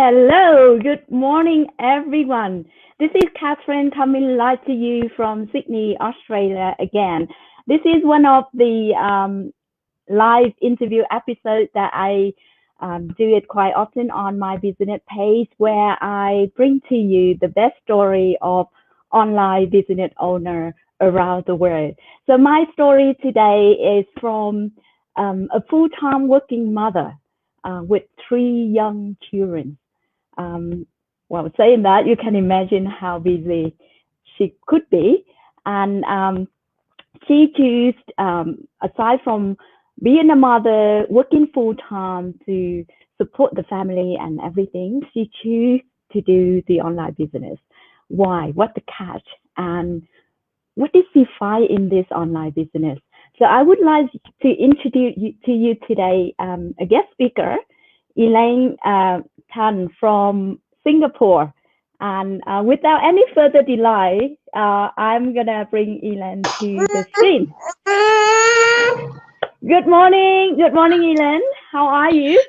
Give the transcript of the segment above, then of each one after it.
Hello, good morning, everyone. This is Katherine coming live to you from Sydney, Australia again. This is one of the live interview episodes that I do it quite often on my business page where I bring to you the best story of online business owner around the world. So my story today is from a full-time working mother with three young children. Well, saying that, you can imagine how busy she could be. And she chose, aside from being a mother, working full time to support the family and everything, she chose to do the online business. Why? What the catch? And what did she find in this online business? So I would like to introduce to you today a guest speaker, Elaine Tan from Singapore. And without any further delay, I'm going to bring Elaine to the screen. Good morning. Good morning, Elaine. How are you?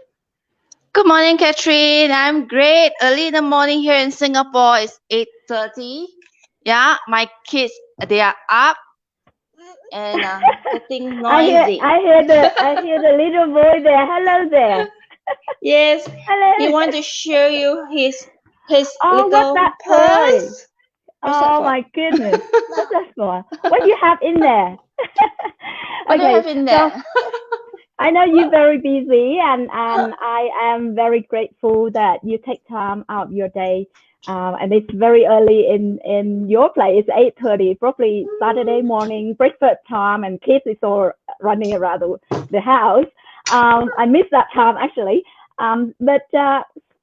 Good morning, Katherine. I'm great. Early in the morning here in Singapore. It's 8:30. Yeah, my kids, they are up and getting noisy. I hear the little boy there. Hello there. Yes, Hello. he wants to show you his Oh, what's little that toy? purse. What's that Oh for? my goodness. What's that for? What do you have in there? What do you have in there? So I know you're very busy, and I am very grateful that you take time out of your day. And it's very early in your place. It's 8:30, probably Saturday morning, breakfast time, and kids is all running around the house. I miss that time actually. But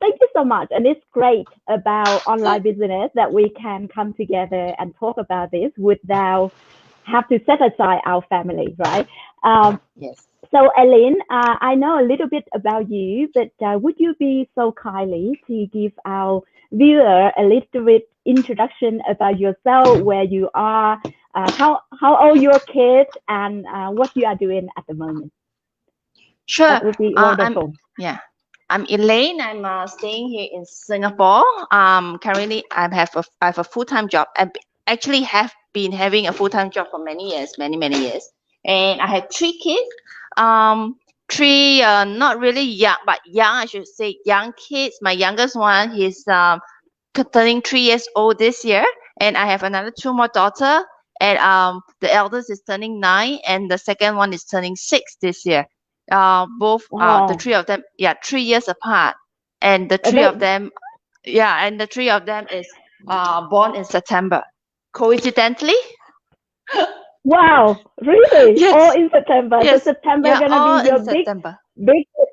thank you so much, and it's great about online business that we can come together and talk about this without have to set aside our family, right? Yes. So, Elaine, I know a little bit about you, but would you be so kindly to give our viewer a little bit introduction about yourself, where you are, how old your kids, and what you are doing at the moment? Sure. That would be wonderful. I'm Elaine. I'm staying here in Singapore. Currently, I have a full-time job. I actually have been having a full-time job for many years, many years. And I had three kids. Three not really young, but young, I should say, young kids. My youngest one, he's turning 3 years old this year, and I have another two more daughter. And the eldest is turning 9, and the second one is turning 6 this year. Both the Wow. three of them, 3 years apart, and the three of them is born in September. Coincidentally, Wow, really? yes, All in September. So yes, September yeah, gonna all be your in September.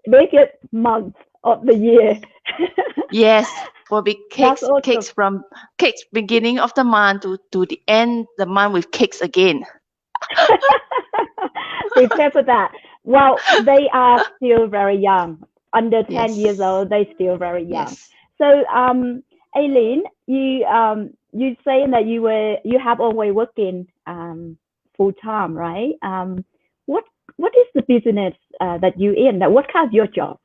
biggest month of the year. Yes, will be That's cakes awesome. from cakes beginning of the month to the end the month with cakes again. Prepare for that. Well, they are still very young. Under 10 years Yes, old, they still very young. yes. So, Aileen, you saying that you have always working full time, right? What what is the business that you in? That what kind of your job?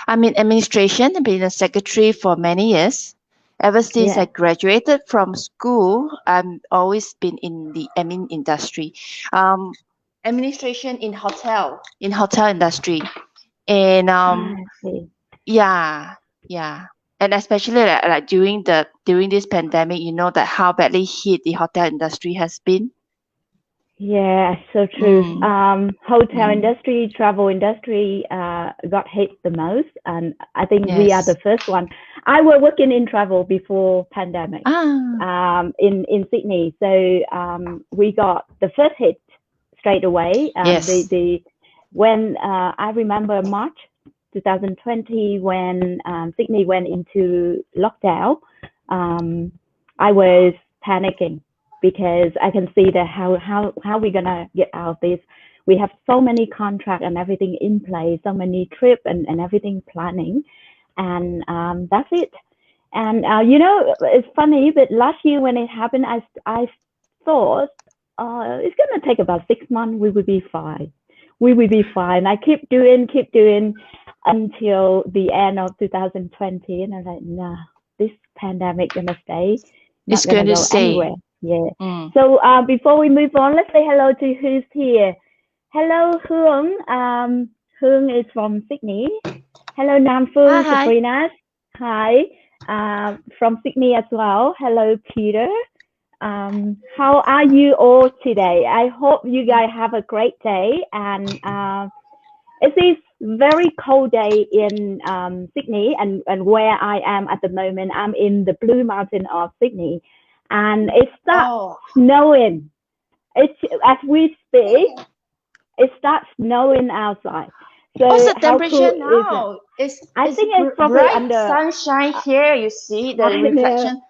I'm in administration. I've been a secretary for many years. Ever since I Yeah. graduated from school, I've always been in the admin industry. Administration in hotel industry. And I see. yeah, yeah. And especially like during this pandemic, you know that how badly hit the hotel industry has been. Yeah, so true. Mm, Hotel mm, industry, travel industry, got hit the most, and I think we are the yes. first one. I was working in travel before pandemic, Ah, in Sydney, so we got the first hit straight away. yes. The when I remember March 2020 when Sydney went into lockdown, um, I was panicking because I can see that how we're gonna get out of this. We have so many contracts and everything in place, so many trip and everything planning, and that's it. And it's funny, but last year when it happened, I thought it's gonna take about 6 months. We will be fine. We will be fine. I keep doing, until the end of 2020, and I was like, nah, this pandemic gonna stay, It's not going gonna to go stay. anywhere. Yeah. Mm. So before we move on, let's say hello to who's here. Hello, Hương. Hương is from Sydney. Hello, Nam Phương, Hi. Sabrina. Hi. From Sydney as well. Hello, Peter. How are you all today? I hope you guys have a great day. And it is very cold day in Sydney, and where I am at the moment, I'm in the Blue Mountain of Sydney, and it starts Oh, snowing. It's as we speak, it starts snowing outside. what's So the how cool temperature is it? now? I It's think it's probably bright under. sunshine here. You see the I know. reflection.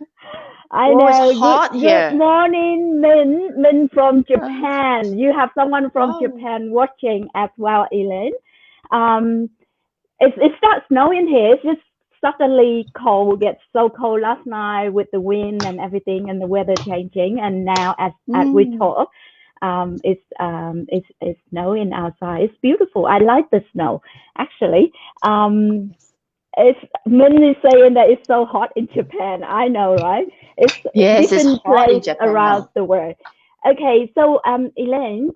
I Oh, it's know. hot Good here. morning, Min. Min from Uh, Japan. You have someone from oh. Japan watching as well, Elaine. Um, it starts snowing here. It's just suddenly cold. Gets so cold last night with the wind and everything, and the weather changing. And now, as we Mm. talk, it's snowing outside. It's beautiful. I like the snow actually. It's Min is saying that it's so hot in Japan. I know, right? It's Yes, it's different hot in place Japan around now. the world. Okay, so Elaine,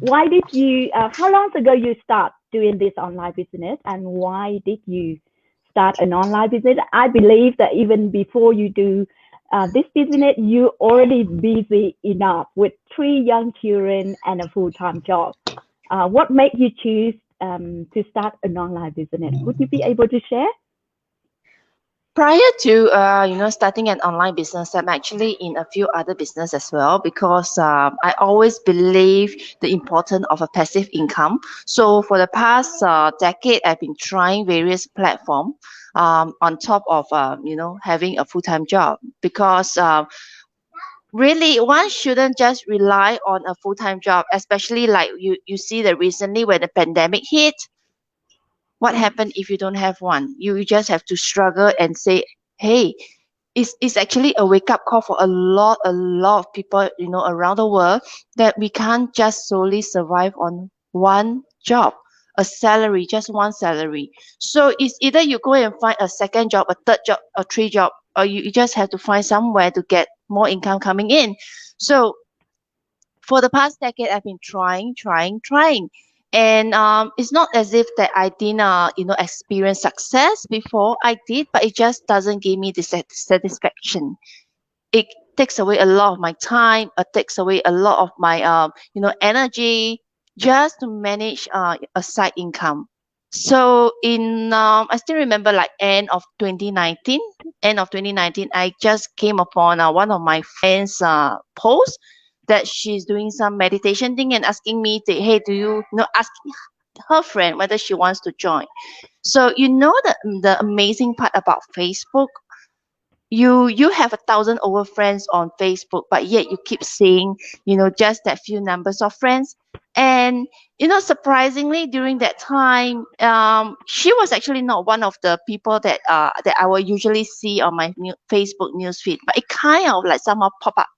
why did you? How long ago you start doing this online business, and why did you start an online business? I believe that even before you do this business, you already busy enough with 3 young children and a full-time job. What made you choose to start an online business? Would you be able to share? Prior to starting an online business, I'm actually in a few other business as well because I always believe the importance of a passive income. So for the past decade, I've been trying various platform on top of having a full time job because really one shouldn't just rely on a full time job, especially like you see that recently when the pandemic hit. What happened if you don't have one? You just have to struggle and say, hey, it's actually a wake up call for a lot of people around the world that we can't just solely survive on one job, a salary, just one salary. So it's either you go and find a second job, a third job, a three job, or you just have to find somewhere to get more income coming in. So for the past decade, I've been trying. And it's not as if that I didn't, experience success before I did, but it just doesn't give me the satisfaction. It takes away a lot of my time. It takes away a lot of my, energy just to manage a side income. So I still remember like end of 2019, I just came upon one of my friends' posts that she's doing some meditation thing and asking me to, hey, do asking her friend whether she wants to join. So the amazing part about Facebook, you have 1,000 over friends on Facebook, but yet you keep seeing, just that few numbers of friends. And surprisingly, during that time, she was actually not one of the people that I will usually see on my Facebook newsfeed, but it kind of like somehow pop up.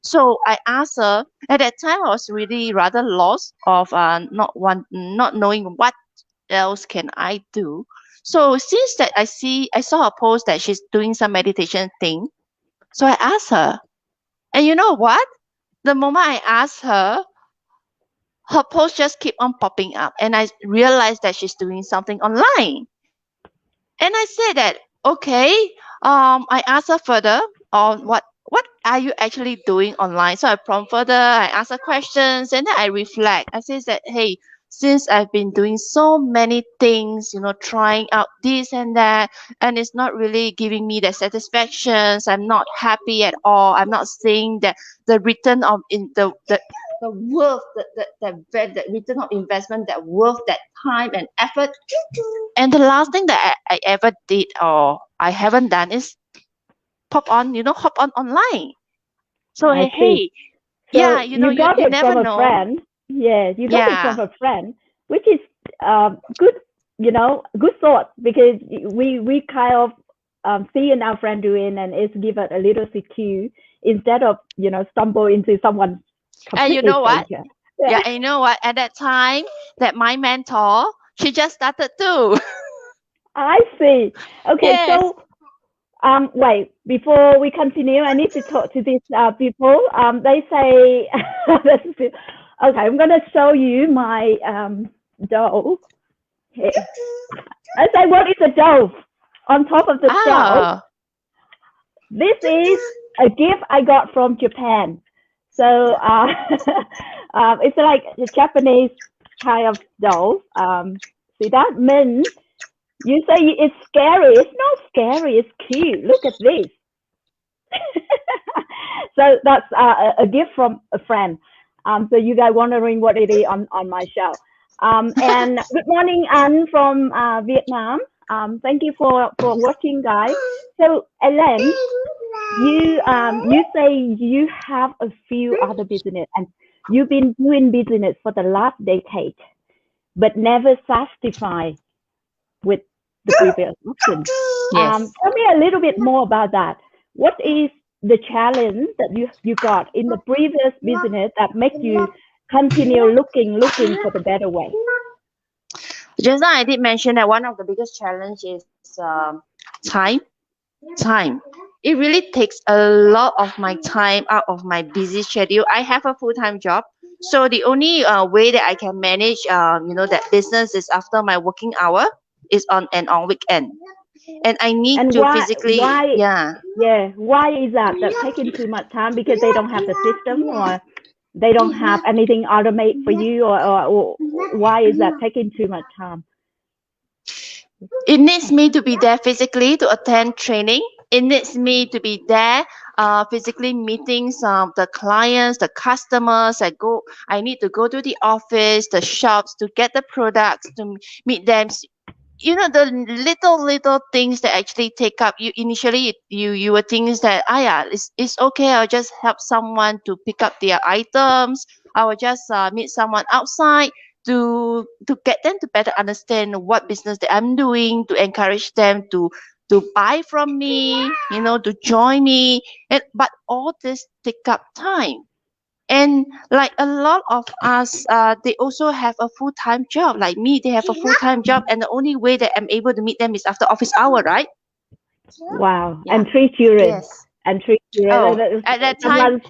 So I asked her. At that time, I was really rather lost of not knowing what else can I do. So since that I saw a post that she's doing some meditation thing. So I asked her, and you know what? The moment I asked her, her post just keep on popping up, and I realized that she's doing something online. And I said that, okay, I asked her further on what are you actually doing online. So I prompt further, I ask her questions, and then I reflect. I says that, hey, since I've been doing so many things, trying out this and that, and it's not really giving me the satisfactions. I'm not happy at all. I'm not seeing that the return of in the worth, the return of investment that worth that time and effort. And the last thing that I ever did or I haven't done is hop on online. So I see. hey, yeah, So you got you it never from a know. friend. Yeah, you got it Yeah, from a friend, which is good, good thought, because we kind of seeing our friend doing, and it's give it a little secure instead of stumble into someone and you completely know what? stranger. Yeah, Yeah. and you know what? At that time, that my mentor, She just started too. I see. Okay, Yes. so wait, before we continue, I need to talk to these people. They say, okay, I'm gonna show you my dough. Here. I say, what is a dough on top of the shelf? Ah. This is a gift I got from Japan. So it's like a Japanese kind of dough. See that means you say it's scary. It's not scary. It's cute. Look at this. So that's a gift from a friend. So you guys wondering what it is on my shelf. And good morning, Anne from Vietnam. Thank you for watching, guys. So Elaine, you say you have a few other business and you've been doing business for the last decade, but never satisfied with the previous option. Yes. Tell me a little bit more about that. What is the challenge that you got in the previous business that make you continue looking for the better way? Just now I did mention that one of the biggest challenge is time. Time. It really takes a lot of my time out of my busy schedule. I have a full-time job, so the only way that I can manage, that business is after my working hour is on weekend, and I need And to physically, yeah. why is that taking too much time? Because they don't have the system, or they don't have anything automate for you, or why is that taking too much time? It needs me to be there physically to attend training. It needs me to be there physically meeting some the clients, the customers. I need to go to the office, the shops to get the products to meet them. The little things that actually take up you initially. You were thinking that yeah, it's okay, I'll just help someone to pick up their items. I will just meet someone outside to get them to better understand what business that I'm doing, to encourage them to buy from me, to join me. But all this take up time. And like a lot of us, they also have a full-time job. Like me, they have a full-time job, and the only way that I'm able to meet them is after office hour, right? Wow, Yeah. and 3 children, Yes. and 3 children. Oh, at that time, Someone's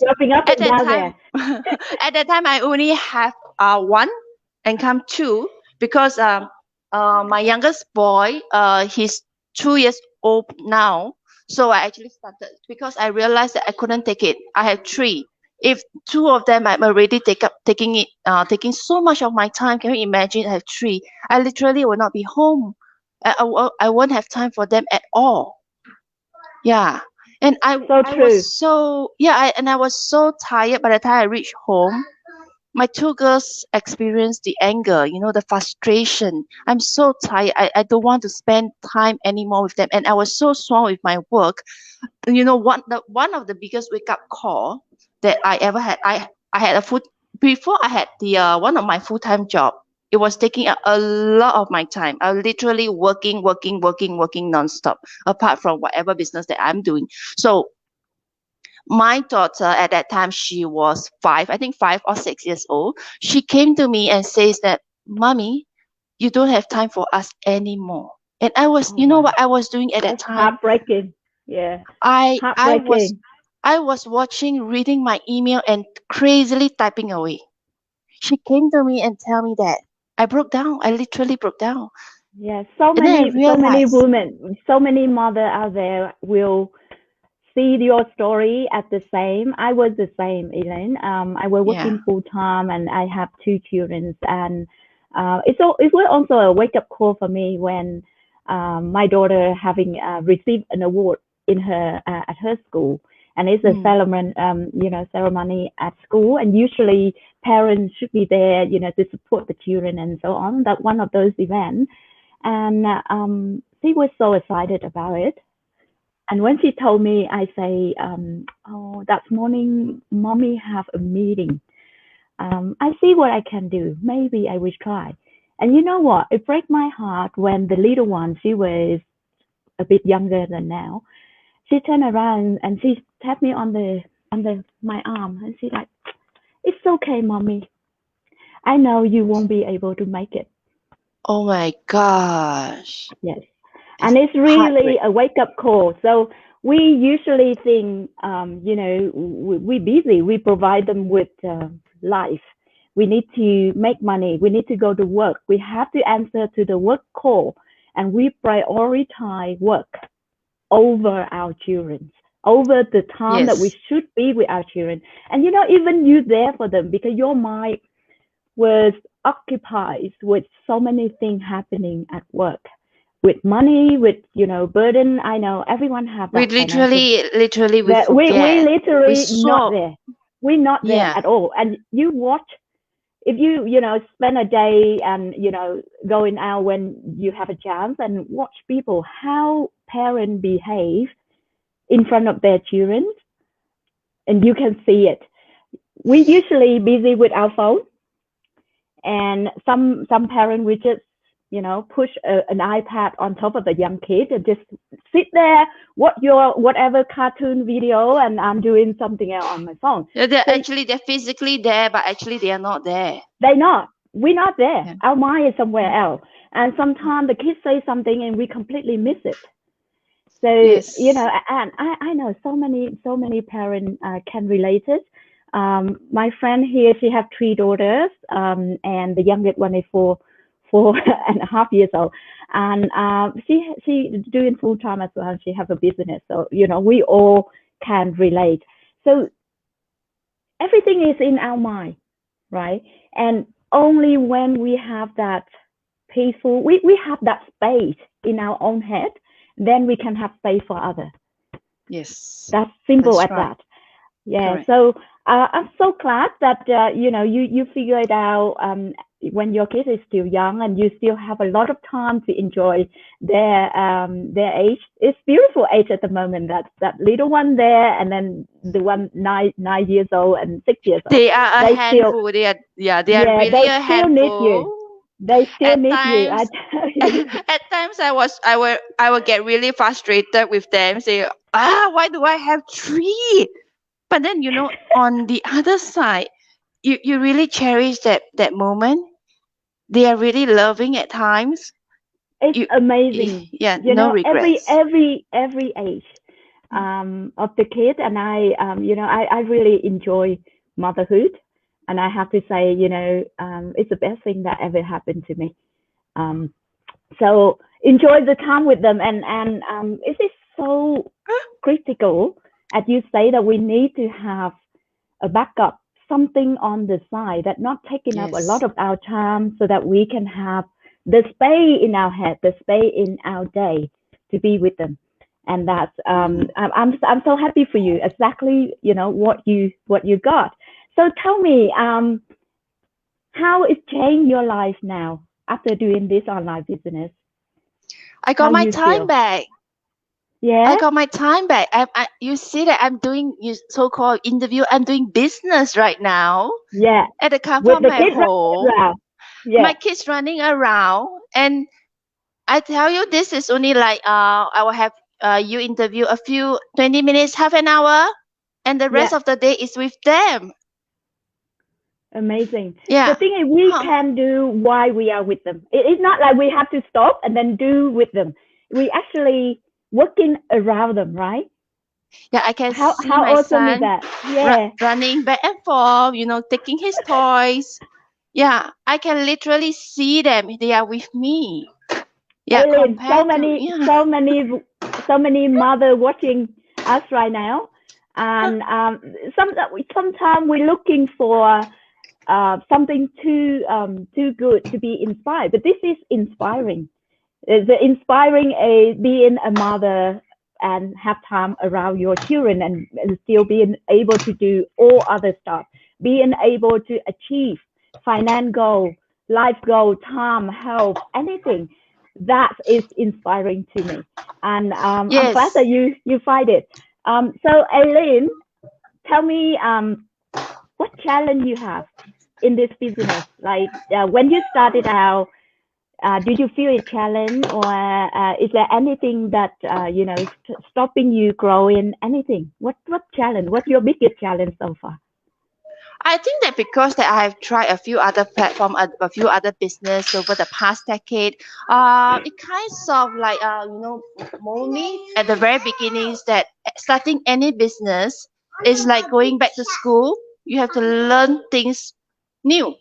jumping up at and that down time, there. at that time, I only have one and come two because my youngest boy, he's 2 years old now. So I actually started because I realized that I couldn't take it. I have three. If two of them I'm already taking so much of my time. Can you imagine? I have three. I literally will not be home. I won't have time for them at all. Yeah. And So I was true. so yeah, I was so tired by the time I reached home. My two girls experienced the anger, the frustration. I'm so tired. I don't want to spend time anymore with them. And I was so swamped with my work. One of the biggest wake up call that I ever had. I had a full before I had the one of my full time job. It was taking a lot of my time. I was literally working nonstop. Apart from whatever business that I'm doing. So my daughter at that time, she was 5, I think 5 or 6 years old. She came to me and says that, "Mommy, you don't have time for us anymore." And I was, Oh you know wow, what I was doing at that that's time? heartbreaking. Yeah, I was heartbreaking. I was watching, reading my email and crazily typing away. She came to me and tell me that I broke down. I literally broke down. Yeah, And then I so many realized, women, so many mother out there will see your story as the same. I was the same, Elaine. I was yeah. working full time and I have 2 children, and it was also a wake up call for me when my daughter having received an award in her at her school, and it's a Mm, ceremony, ceremony at school, and usually parents should be there, to support the children and so on. That one of those events, and she was so excited about it. And when she told me, I say, "Oh, that morning, mommy have a meeting. I see what I can do. Maybe I will try." And you know what? It breaks my heart when the little one, she was a bit younger than now. She turned around and she tapped me on the my arm, and she like, "It's okay, mommy. I know you won't be able to make it, Oh my gosh. Yes. It's And it's really heartbreak. a wake up call. So we usually think, we're busy. We provide them with life. We need to make money. We need to go to work. We have to answer to the work call. And we prioritize work over our children, over the time that we Yes. should be with our children. And even you there for them because your mind was occupied with so many things happening at work, with money, with burden. I know everyone have We that financial. literally we That we forget. We literally not so there. We're not there yeah. at all. And you watch if you spend a day and going out when you have a chance and watch people how parents behave in front of their children, and you can see it. We usually busy with our phone, and some parent will just push an iPad on top of the young kid and just sit there, watch your whatever cartoon video, and I'm doing something else on my phone. Yeah, So they're physically there, but actually they are not there. we're not there. Yeah. Our mind is somewhere else, and sometimes the kids say something and we completely miss it. So Yes. and I know so many parents can relate it. My friend here, she have three daughters, and the youngest one is four and a half years old, and she doing full time as well. She have a business, so we all can relate. So everything is in our mind, right? And only when we have that peaceful, we have that space in our own head, then we can have space for others. Yes. That's simple That's as right. that. Yeah. Correct. So I'm so glad that you figure it out when your kid is still young and you still have a lot of time to enjoy their age. It's beautiful age at the moment. That little one there, and then the one 9 years old and 6 years old. They are a They still handful. They are yeah really they a still need you. handful. They still At need you. I times tell you. at times I will get really frustrated with them, say, why do I have three? But then on the other side, you really cherish that moment. They are really loving at times. It's You amazing. Yeah, no Every regrets. every age of the kid, and I really enjoy motherhood, and I have to say, it's the best thing that ever happened to me. Um, so enjoy the time with them, and it is so critical, as you say, that we need to have a backup, something on the side that not taking up a lot Yes. of our time, so that we can have the space in our head, the space in our day to be with them. And that's I'm so happy for you. Exactly, what you got. So tell me, how it changed your life now after doing this online business? I How got my you time feel? back. I Yeah, got my time back. You see that I'm doing so-called interview. I'm doing business right now yeah. at the comfort With of the my kid home. running around. My Yeah, kids running around, and I tell you, this is only like I will have you interview a few 20 minutes, half an hour, and the rest yeah. of the day is with them. Amazing. The Yeah. thing is, we Huh. can do while we are with them. It's not like we have to stop and then do with them. We actually working around them, right? Yeah, I can see How my awesome is son that? Yeah, running back and forth, taking his toys. Yeah, I can literally see them. They are with me. Yeah, Elaine. So compared to, many, yeah. so many, so many mother watching us right now, and sometimes we're looking for something too good to be inspired, but this is inspiring. The inspiring a being a mother and have time around your children, and still being able to do all other stuff, being able to achieve finance goal, life goal, time, health, anything. That is inspiring to me, and I'm glad that Yes. you find it. So Aileen, tell me, what challenge you have in this business, like when you started out, did you feel a challenge, or is there anything that stopping you growing? Anything? What challenge? What's your biggest challenge so far? I think that because that I have tried a few other platform, a few other business over the past decade, it kind of like mold me at the very beginnings that starting any business is like going back to school. You have to learn things new.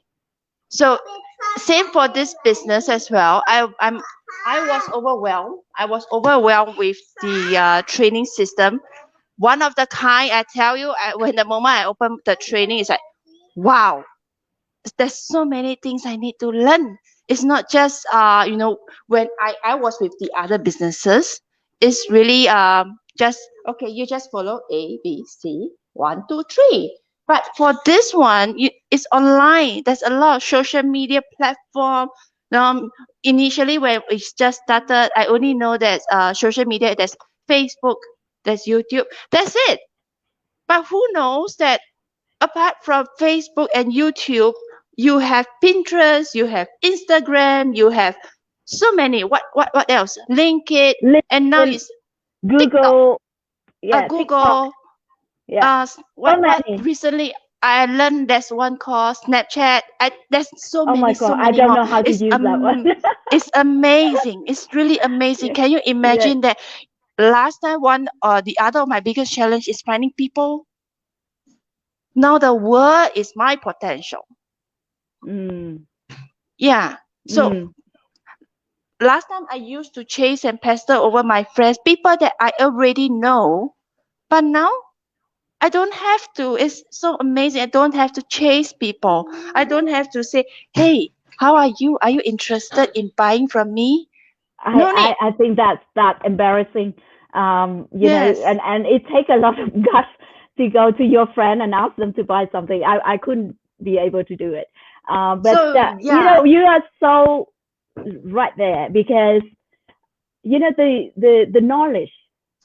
So same for this business as well. I was overwhelmed. I was overwhelmed with the training system. One of the kind I tell you, when the moment I open the training, is like, wow, there's so many things I need to learn. It's not just when I was with the other businesses, it's really just okay, you just follow A, B, C, 1, 2, 3. But for this one, it's online. There's a lot of social media platform. Initially when it just started, I only know that social media, there's Facebook, there's YouTube, that's it. But who knows that apart from Facebook and YouTube, you have Pinterest, you have Instagram, you have so many. What else? LinkedIn, and now LinkedIn, it's TikTok, Google, yeah, TikTok, Google. yeah, so What many. recently I learned there's one called Snapchat. There's Oh my so God, I many don't more. know how to use that one. It's amazing. It's really amazing. Yeah, Can you yeah. imagine that last time one or the other of my biggest challenge is finding people. Now the world is my potential. Mm, Yeah. So mm. last time I used to chase and pester over my friends, people that I already know. But now I don't have to. It's so amazing. I don't have to chase people. I don't have to say, hey, how are you? Are you interested in buying from me? No need. I think that's that embarrassing. Yes. And it takes a lot of guts to go to your friend and ask them to buy something. I couldn't be able to do it. But So yeah. you are so right there because the knowledge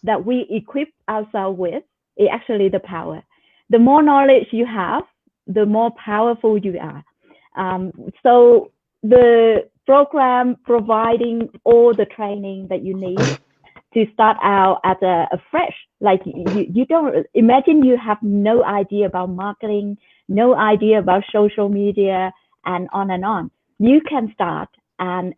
that we equip ourselves with is actually the power. The more knowledge you have, the more powerful you are. So the program providing all the training that you need to start out at a fresh, like you don't imagine, you have no idea about marketing, no idea about social media, and on and on. You can start, and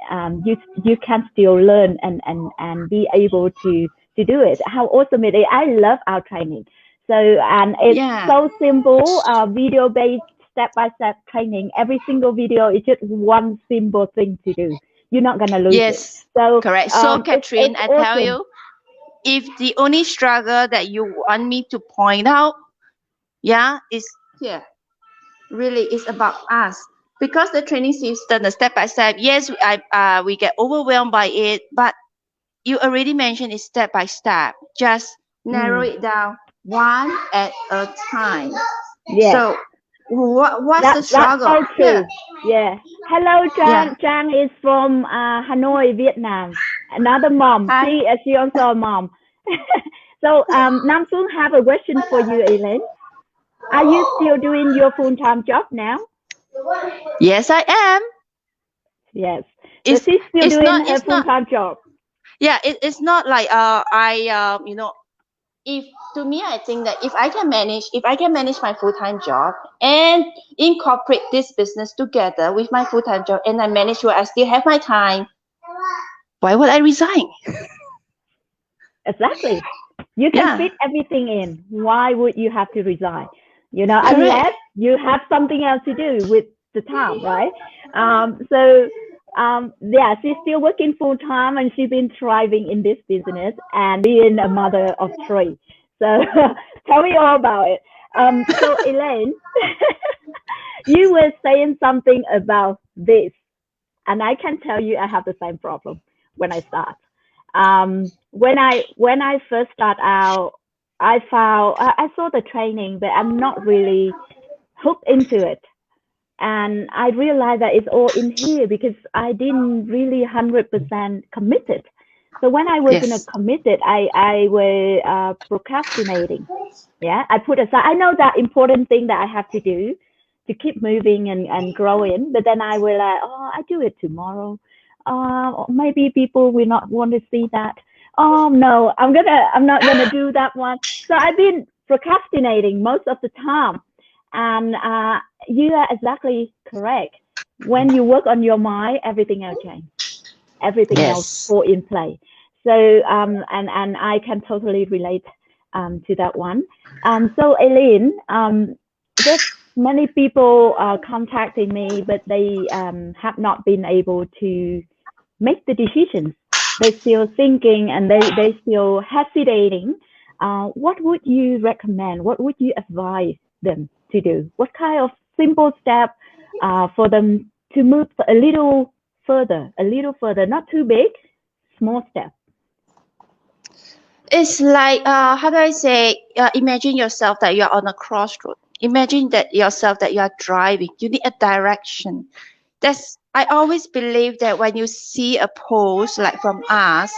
you can still learn and be able to do it. How awesome it is. I love our training. So, and it's Yeah. so simple, video based, step by step training. Every single video is just one simple thing to do. You're not gonna lose it. Yes. So Correct. So Catherine, it's I tell awesome. you, if the only struggle that you want me to point out, yeah, is here. Really is about us, because the training system, the step by step, yes, we get overwhelmed by it, but you already mentioned it's step by step, just narrow Mm, it down one at a time. yes, So what's the that's struggle so here? true. Yeah. Hello, Yeah. Trang. Trang is from Hanoi, Vietnam. Another mom. Hi. She also a mom. So Nam Phương have a question for you, Elaine. Are you still doing your full time job now? Yes, I am. Yes. So it's she's still it's doing not her it's full not time job. yeah, it's not like I if to me, I think that if I can manage my full-time job and incorporate this business together with my full-time job, and I manage where I still have my time, why would I resign? Exactly. You can Yeah. fit everything in. Why would you have to resign? Correct. Unless you have something else to do with the time, right? So, yeah, she's still working full time and she's been thriving in this business and being a mother of three. So, tell me all about it. So, Elaine, you were saying something about this, and I can tell you I have the same problem when I start. When I first start out, I saw the training, but I'm not really hooked into it, and I realized that it's all in here because I didn't really 100% committed. So when I wasn't Yes. committed, I was procrastinating. Yeah, I put aside. I know that important thing that I have to do to keep moving and growing, but then I will like, oh, I do it tomorrow. Maybe people will not want to see that. Oh no, I'm not gonna do that one. So I've been procrastinating most of the time, And you are exactly correct. When you work on your mind, everything else changes. Everything else Yes. fall in place. So and I can totally relate to that one. So Elaine, there's many people contacting me, but they have not been able to make the decisions. They're still thinking and they still hesitating. What would you recommend? What would you advise them to do? What kind of simple step for them to move a little further, not too big, small step. It's like how do I say? Imagine yourself that you are on a crossroad. Imagine that yourself that you are driving. You need a direction. That's I always believe that when you see a post like from us,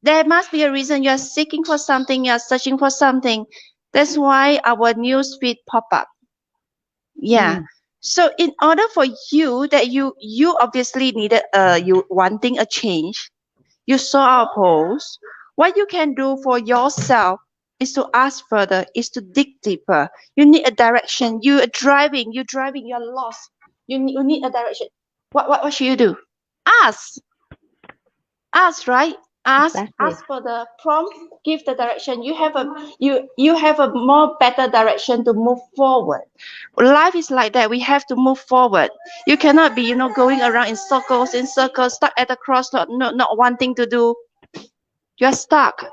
there must be a reason you are seeking for something, you are searching for something. That's why our news feed pop up. Yeah. Mm. So in order for you that you obviously needed you wanting a change, you saw our post. What you can do for yourself is to ask further, is to dig deeper. You need a direction. You're driving, you're lost. You need a direction. What should you do? Ask. Ask, right? Exactly. Ask for the prompt, give the direction. You have a more better direction to move forward. Life is like that. We have to move forward. You cannot be, going around in circles, stuck at the crossroad, not wanting to do. You're stuck.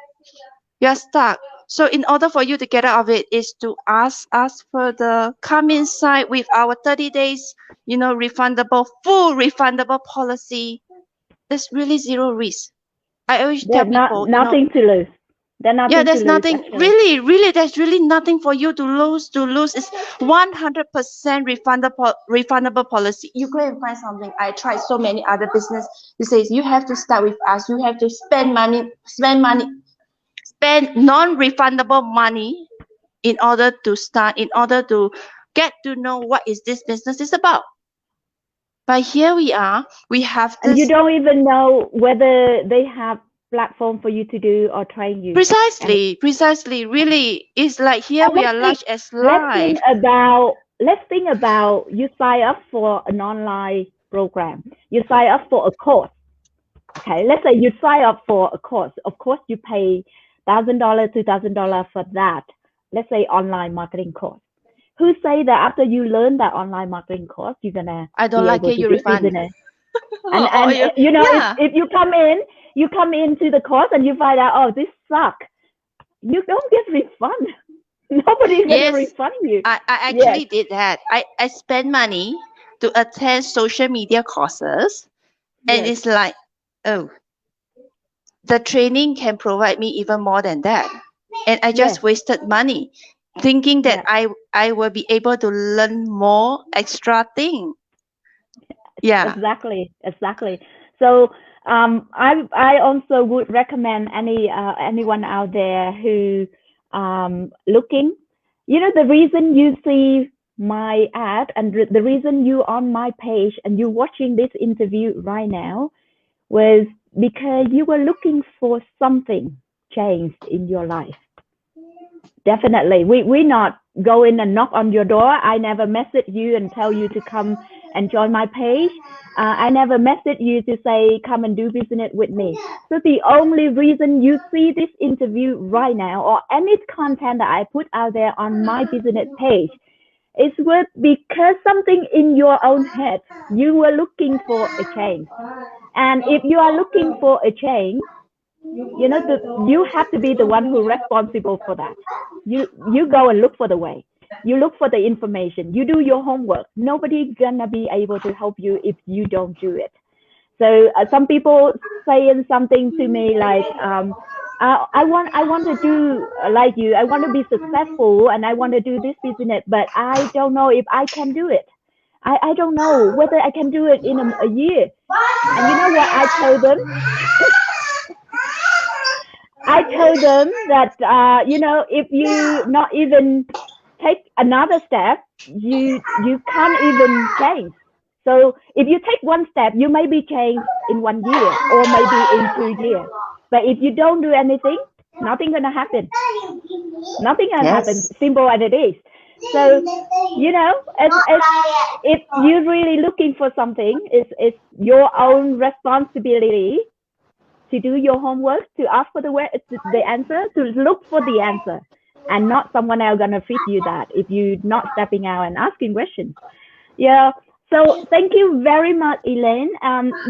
You're stuck. So in order for you to get out of it is to ask further, come inside with our 30 days, full refundable policy. There's really zero risk. I always tell There's not people, nothing to lose. There's yeah, nothing to there's lose nothing actually. really, there's really nothing for you to lose. To lose is 100% refundable policy. You go and find something. I tried so many other business. It says you have to start with us. You have to spend non-refundable money in order to start, in order to get to know what is this business is about. But here we are. We have And you this. don't even know whether they have platform for you to do or train you. And Precisely. Really, it's like here and we are large as life. let's think about you sign up for an online program. You sign up for a course. Okay, let's say you sign up for a course. Of course, you pay $1,000, $2,000 for that. Let's say online marketing course. Who say that after you learn that online marketing course, you're gonna I don't be like able it. to You do refund. business? And or you, yeah. if you come into the course and you find out, oh, this suck, you don't get refund. Nobody's gonna Yes, refund you. I Yes, actually did that. I spent money to attend social media courses, and yes, it's like, oh, the training can provide me even more than that, and I yes, just wasted money thinking that yes. I will be able to learn more extra thing. Yeah. Exactly. So I also would recommend anyone out there who looking. You know, the reason you see my ad and the reason you on my page and you watching this interview right now was because you were looking for something changed in your life. Definitely. We not go in and knock on your door. I never message you and tell you to come and join my page. I never message you to say come and do business with me. So the only reason you see this interview right now or any content that I put out there on my business page is because something in your own head you were looking for a change. And if you are looking for a change, you have to be the one who responsible for that. You go and look for the way. You look for the information. You do your homework. Nobody gonna be able to help you if you don't do it. So some people saying something to me like, I want to do like you. I want to be successful and I want to do this business, but I don't know if I can do it. I don't know whether I can do it in a year. And you know what I told them? I told them that if you not even take another step, you can't even change. So if you take one step, you may be changed in 1 year or maybe in 2 years. But if you don't do anything, nothing gonna happen. Nothing gonna happen. Yes. Simple as it is. So, you know, if you're really looking for something, it's your own responsibility to do your homework, to ask for the answer, to look for the answer, and not someone else gonna feed you that if you're not stepping out and asking questions. Yeah. So thank you very much, Elaine.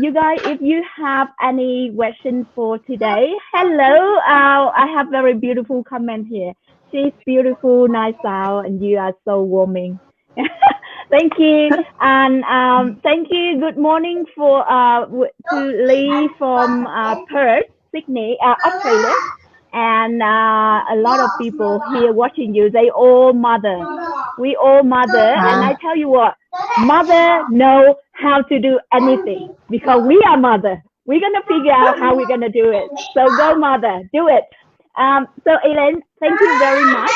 You guys, if you have any questions for today, hello. I have very beautiful comment here. She's beautiful, nice sound, and you are so warming. Thank you, and thank you. Good morning to Lee from Perth, Sydney, Australia, and a lot of people here watching you. They all mother. We all mother, and I tell you what, mother know how to do anything because we are mother. We're gonna figure out how we're gonna do it. So go mother, do it. So Elaine, thank you very much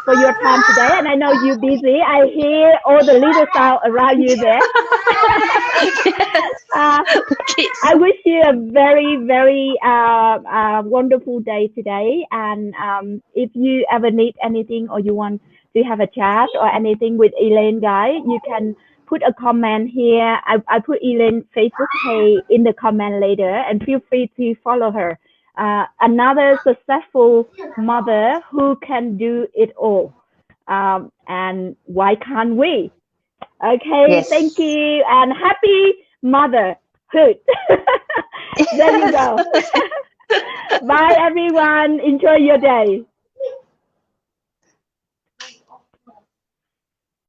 for your time today. And I know you're busy. I hear all the little sound around you there. I wish you a very, very wonderful day today. And if you ever need anything or you want to have a chat or anything with Elaine, guys, you can put a comment here. I put Elaine Facebook page in the comment later, and feel free to follow her. Another successful mother who can do it all. And why can't we? Okay, thank Yes. you, and happy motherhood. There you go. Bye, everyone. Enjoy your day.